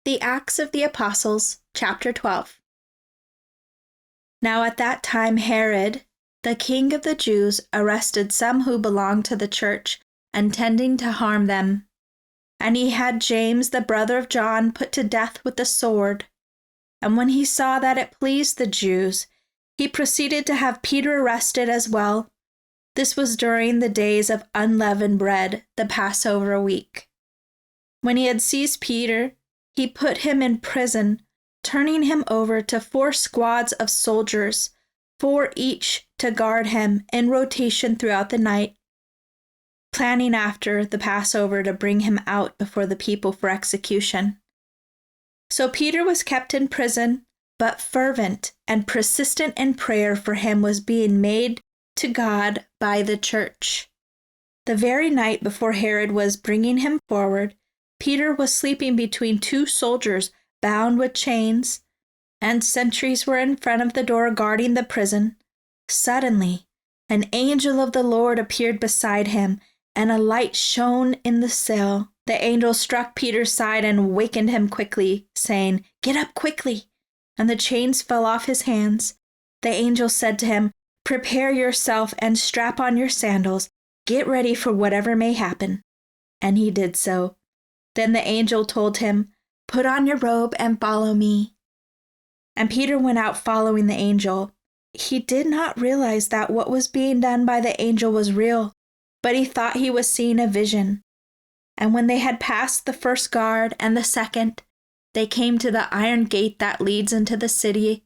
The Acts of the Apostles, chapter 12. Now at that time Herod, the king of the Jews, arrested some who belonged to the church, intending to harm them. And he had James, the brother of John, put to death with the sword. And when he saw that it pleased the Jews, he proceeded to have Peter arrested as well. This was during the days of unleavened bread, the Passover week. When he had seized Peter, he put him in prison, turning him over to 4 squads of soldiers, 4 each to guard him in rotation throughout the night, planning after the Passover to bring him out before the people for execution. So Peter was kept in prison, but fervent and persistent in prayer for him was being made to God by the church. The very night before Herod was bringing him forward, Peter was sleeping between 2 soldiers bound with chains, and sentries were in front of the door guarding the prison. Suddenly, an angel of the Lord appeared beside him, and a light shone in the cell. The angel struck Peter's side and wakened him quickly, saying, "Get up quickly!" And the chains fell off his hands. The angel said to him, "Prepare yourself and strap on your sandals. Get ready for whatever may happen." And he did so. Then the angel told him, "Put on your robe and follow me." And Peter went out following the angel. He did not realize that what was being done by the angel was real, but he thought he was seeing a vision. And when they had passed the first guard and the second, they came to the iron gate that leads into the city.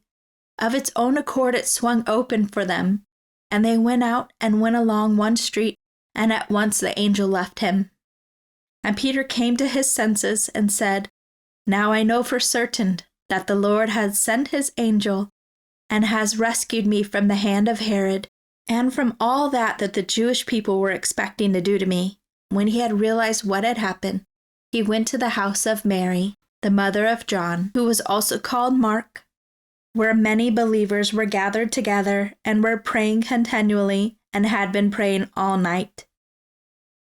Of its own accord it swung open for them, and they went out and went along one street, and at once the angel left him. And Peter came to his senses and said, "Now I know for certain that the Lord has sent his angel and has rescued me from the hand of Herod and from all that the Jewish people were expecting to do to me." When he had realized what had happened, he went to the house of Mary, the mother of John, who was also called Mark, where many believers were gathered together and were praying continually and had been praying all night.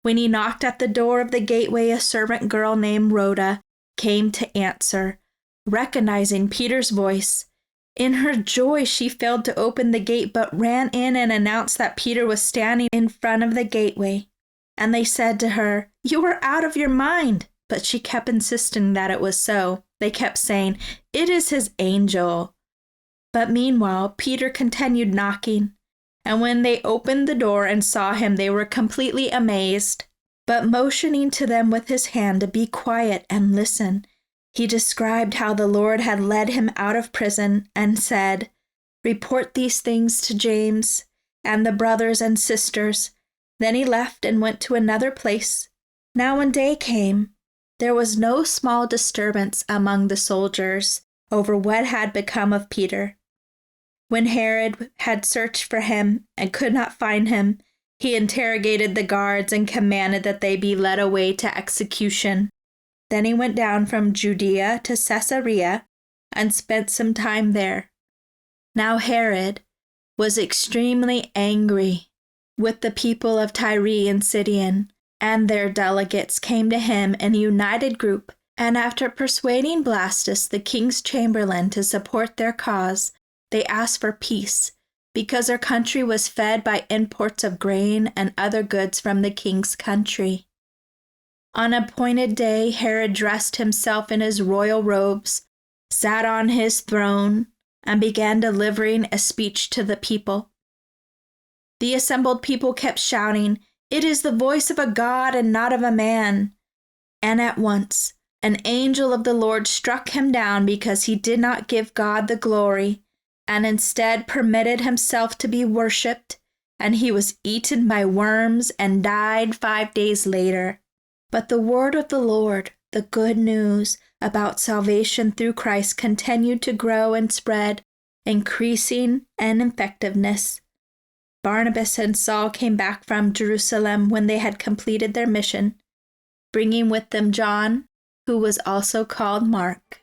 When he knocked at the door of the gateway, a servant girl named Rhoda came to answer, recognizing Peter's voice. In her joy, she failed to open the gate, but ran in and announced that Peter was standing in front of the gateway. And they said to her, "You are out of your mind." But she kept insisting that it was so. They kept saying, "It is his angel." But meanwhile, Peter continued knocking. And when they opened the door and saw him, they were completely amazed. But motioning to them with his hand to be quiet and listen, he described how the Lord had led him out of prison and said, "Report these things to James and the brothers and sisters." Then he left and went to another place. Now when day came, there was no small disturbance among the soldiers over what had become of Peter. When Herod had searched for him and could not find him, he interrogated the guards and commanded that they be led away to execution. Then he went down from Judea to Caesarea and spent some time there. Now Herod was extremely angry with the people of Tyre and Sidon, and their delegates came to him in a united group, and after persuading Blastus, the king's chamberlain, to support their cause, they asked for peace, because their country was fed by imports of grain and other goods from the king's country. On an appointed day, Herod dressed himself in his royal robes, sat on his throne, and began delivering a speech to the people. The assembled people kept shouting, "It is the voice of a god and not of a man." And at once, an angel of the Lord struck him down because he did not give God the glory, and instead permitted himself to be worshipped, and he was eaten by worms and died 5 days later. But the word of the Lord, the good news about salvation through Christ, continued to grow and spread, increasing in effectiveness. Barnabas and Saul came back from Jerusalem when they had completed their mission, bringing with them John, who was also called Mark.